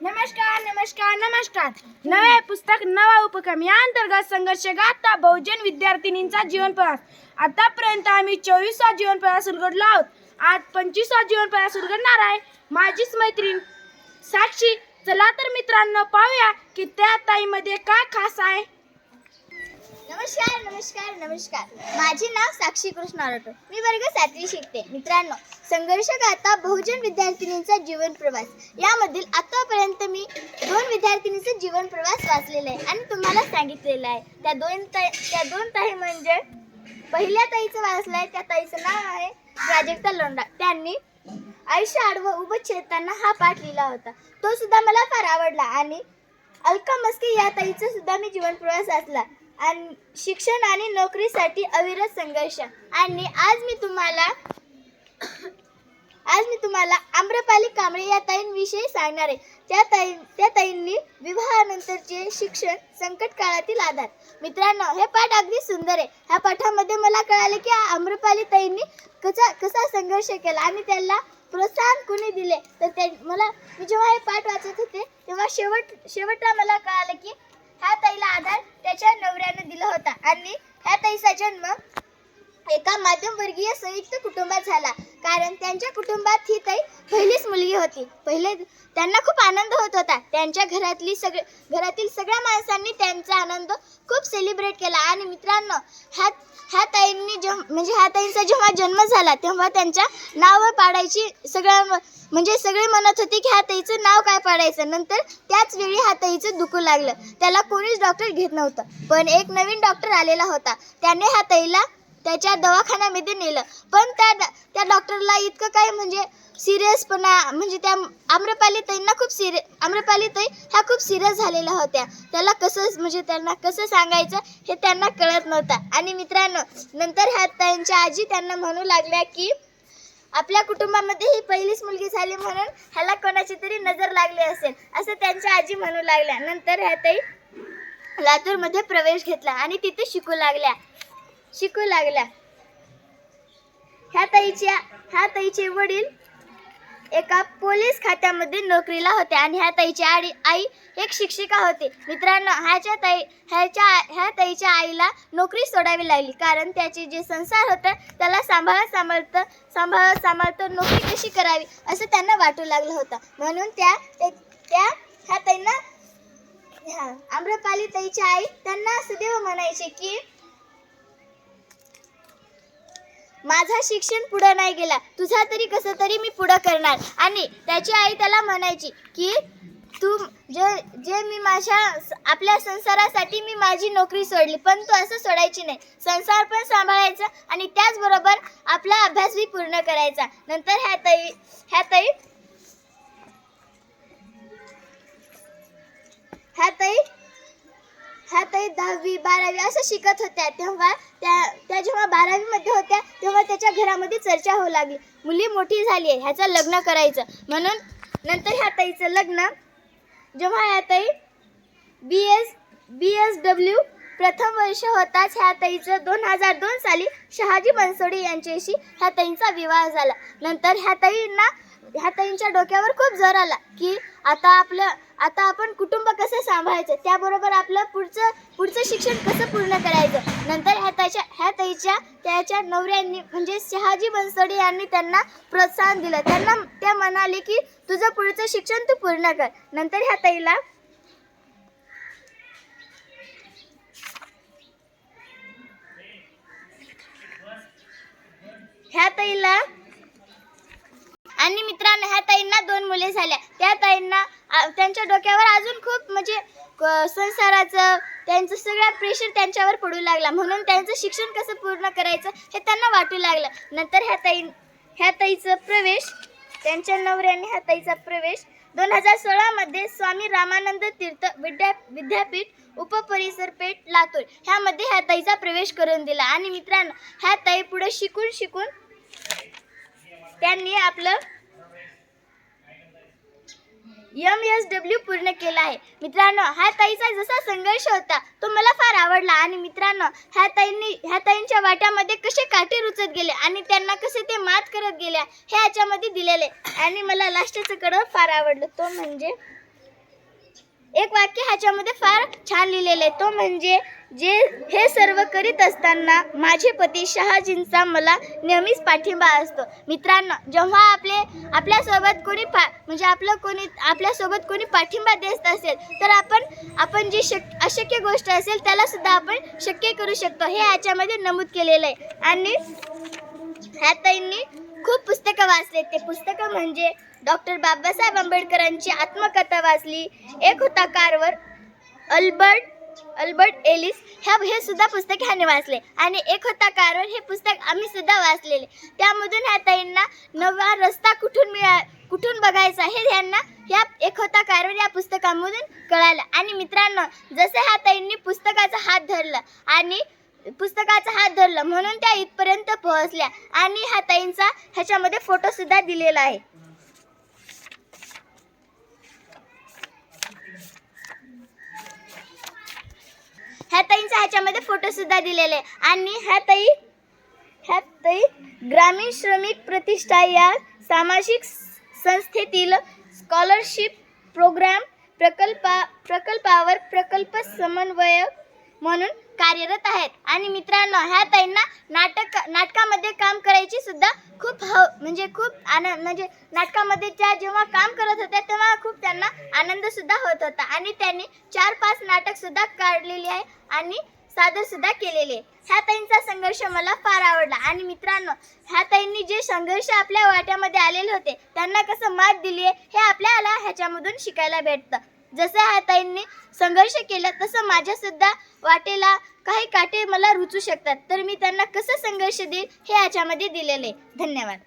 नमस्कार नमस्कार नमस्कार. नवे पुस्तक नवा उपक्रम या अंतर्गत संघर्ष गाथा बहुजन विद्यार्थिनींचा जीवन प्रवास. आतापर्यंत आम्ही 24वा जीवन प्रवास उलगडलो आहोत. आज 25वा जीवन प्रवास उलगडणार आहे माझीच मैत्रीण साक्षी. चला तर मित्रांनो पाहूया की त्या ताईमध्ये काय खास आहे. नमस्कार नमस्कार नमस्कार. माझे नाव साक्षी कृष्ण आरोटे. मी वर्ग 7वी शिकते. मित्रांनो, संघर्ष गाथा बहुजन विद्यार्थिनींचा जीवन प्रवास यामधील आतापर्यंत मी 2 विद्यार्थिनींचा जीवन प्रवास वाचलेला आहे आणि तुम्हाला सांगितलेलं आहे. त्या दोन ताई म्हणजे पहिल्या ताईचं वाचलं आहे. त्या ताईचं नाव आहे प्राजक्ता लोंढा. त्यांनी आयुष्य आडवं उभं छेदताना हा पाठ लिहिला होता. तो सुद्धा मला फार आवडला. आणि अलका मस्के या ताईचा सुद्धा मी जीवन प्रवास वाचला. आणि शिक्षण आणि नोकरीसाठी अविरत संघर्ष. आणि आज मी तुम्हाला आम्रपाली कांबळे या ताईंविषयी सांगणार आहे. त्या ताईंनी विवाहानंतरचे शिक्षण, संकट काळातील आधार. मित्रांनो, हे पाठ अगदी सुंदर आहे. ह्या पाठामध्ये मला कळाले की आम्रपाली ताईंनी कसा संघर्ष केला आणि त्याला प्रोत्साहन कोणी दिले. तर मी जेव्हा हे पाठ वाचत होते तेव्हा शेवटला मला कळालं की ह्या ताईला आधार त्याच्या नवऱ्याने दिला होता. आणि ह्या ताईचा जन्म एका मध्यमवर्गीय संयुक्त कुटुंबात झाला. कारण त्यांच्या कुटुंबात ही ताई पहिलीच मुलगी होती. त्यांना खूप आनंद होत होता. त्यांच्या घरातील सगळ्या माणसांनी त्यांचा आनंद खूप सेलिब्रेट केला. आणि मित्रांनो, ह्या ताईंचा जेव्हा जन्म झाला तेव्हा त्यांच्या नाव पाडायची सगळे म्हणत होते की ह्या ताईचं नाव काय पाडायचं. नंतर त्याच वेळी ह्या ताईचं दुखू लागलं. त्याला कोणीच डॉक्टर घेत नव्हतं. पण एक नवीन डॉक्टर आलेला होता. त्याने ह्या ताईला त्याच्या दवाखान्यामध्ये नेलं. पण त्या डॉक्टरला इतकं काय सिरियसपणा त्या आम्रपाली ताई ह्या खूप सिरियस झालेल्या होत्या. त्यांना कसं सांगायचं हे त्यांना कळत नव्हतं. आणि मित्रांनो, नंतर ह्या ताईंच्या आजी त्यांना म्हणू लागल्या की आपल्या कुटुंबामध्ये ही पहिलीच मुलगी झाली म्हणून ह्याला कोणाची तरी नजर लागली असेल असं त्यांच्या आजी म्हणू लागल्या. नंतर ह्या ताई लातूरमध्ये प्रवेश घेतला आणि तिथे शिकू लागल्या. ह्या ताईचे वडील एका पोलीस खात्यामध्ये नोकरीला होते आणि ह्या ताईची आई एक शिक्षिका होती. मित्रांनो, ह्या ताईच्या आईला नोकरी सोडावी लागली. कारण त्याचे जे संसार होतं त्याला सांभाळत नोकरी कशी करावी असं त्यांना वाटू लागलं होतं. म्हणून ह्या ताईंना आम्रपाली ताईची आई त्यांना सदैव म्हणायचे की माझा शिक्षण पुढं नाही गेला, तुझा तरी कसं तरी मी पुढं करणार. आणि त्याची आई त्याला म्हणायची की तू आपल्या संसारासाठी मी माझी नोकरी सोडली, पण तू असं सोडायची नाही. संसार पण सांभाळायचा आणि त्याचबरोबर आपला अभ्यासही पूर्ण करायचा. नंतर ह्या ताई 10वी 12वी असं शिकत होत्या. तेव्हा त्या जेव्हा 12वी मध्ये होत्या तेव्हा त्याच्या घरामध्ये चर्चा होऊ लागली. मुली मोठी झाली आहे, ह्याचं लग्न करायचं. म्हणून नंतर ह्या ताईचं लग्न जेव्हा ह्या ताई BSW प्रथम वर्ष होताच ह्या ताईचं 2002 साली शहाजी बनसोडे यांच्याशी ह्या ताईंचा विवाह झाला. नंतर ह्या ताईंच्या डोक्यावर खूप जोर आला की आता आपण कुटुंब कसं सांभाळायचं, त्याबरोबर आपलं पुढचं शिक्षण कसं पूर्ण करायचं. नंतर त्याच्या नवऱ्यांनी शहाजी बनसोडे यांनी त्यांना प्रोत्साहन दिलं. त्या म्हणाले की तुझं पुढचं शिक्षण तू पूर्ण कर. नंतर ह्या ताईला आणि मित्रांनो, ह्या ताईंना 2 मुले झाल्या. त्या ताईंना त्यांच्या डोक्यावर अजून खूप संसाराचं त्यांचं सगळं प्रेशर त्यांच्यावर पडू लागला. म्हणून त्यांचं शिक्षण कसं पूर्ण करायचं हे त्यांना वाटू लागलं. नंतर ह्या ताईचं प्रवेश त्यांच्या नवऱ्याने ह्या ताईचा प्रवेश 2016 मध्ये स्वामी रामानंद तीर्थ विद्यापीठ उपपरिसर पेठ लातूर ह्यामध्ये ह्या ताईचा प्रवेश करून दिला. आणि मित्रांनो, ह्या ताई पुढे शिकून त्यांनी आपलं MSW पूर्ण केला आहे. मित्रांनो, ह्या ताईचा जसा संघर्ष होता तो मला फार आवडला. आणि मित्रांनो, ह्या ताईंच्या वाट्यामध्ये कसे काटे रुचत गेले आणि त्यांना कसे ते मात करत गेल्या हे याच्यामध्ये दिलेले. आणि मला लास्टचं कडं फार आवडलं, तो म्हणजे एक वाक्य ह्याच्यामध्ये फार छान लिहिलेलं आहे, तो म्हणजे जे हे सर्व करीत असताना माझे पती शहाजींचा मला नेहमीच पाठिंबा असतो. मित्रांनो, जेव्हा आपल्यासोबत कोणी आपल्यासोबत कोणी पाठिंबा देत असेल तर आपण जी अशक्य गोष्ट असेल त्याला सुद्धा आपण शक्य करू शकतो, हे ह्याच्यामध्ये नमूद केलेलं आहे. आणि ह्या ताईंनी खूप पुस्तकं वाचले. ते पुस्तकं म्हणजे डॉक्टर बाबासाहेब आंबेडकरांची आत्मकथा वाचली, एक होता कारवर, अल्बर्ट एलिस हे सुद्धा पुस्तक ह्याने वाचले, आणि एक होता कारवर हे पुस्तक आम्ही सुद्धा वाचलेले. त्यामधून ह्या ताईंना नवा रस्ता कुठून बघायचा हे ह्यांना ह्या एक होता कारवर या पुस्तकामधून कळालं. आणि मित्रांनो, जसं ह्या ताईंनी पुस्तकाचा हात धरला म्हणून त्या इथपर्यंत पोहोचल्या. आणि ह्या ताईंचा ह्याच्यामध्ये फोटो सुद्धा दिलेला आहे. ह्या ताईंचा ह्याच्यामध्ये फोटो सुद्धा दिलेले आहे. आणि ह्या ताई ग्रामीण श्रमिक प्रतिष्ठा या सामाजिक संस्थेतील स्कॉलरशिप प्रोग्राम प्रकल्पावर प्रकल्प समन्वयक म्हणून कार्यरत आहेत. आणि मित्रांनो, ह्या ताईंना नाटकामध्ये काम करायची सुद्धा खूप नाटकामध्ये त्या जेव्हा काम करत होत्या तेव्हा खूप त्यांना आनंद सुद्धा होत होता. आणि त्यांनी 4-5 नाटक सुद्धा काढलेली आहे आणि सादर सुद्धा केलेले. ह्या ताईंचा संघर्ष मला फार आवडला. आणि मित्रांनो, ह्या ताईंनी जे संघर्ष आपल्या वाट्यामध्ये आलेले होते त्यांना कसं मात दिली आहे हे आपल्याला ह्याच्यामधून शिकायला भेटतं. जसं ह्या ताईंनी संघर्ष केला तसं माझ्या सुद्धा वाटेला काही काटे मला रुचू शकतात, तर मी त्यांना कसं संघर्ष देईल हे ह्याच्यामध्ये दिलेले. धन्यवाद.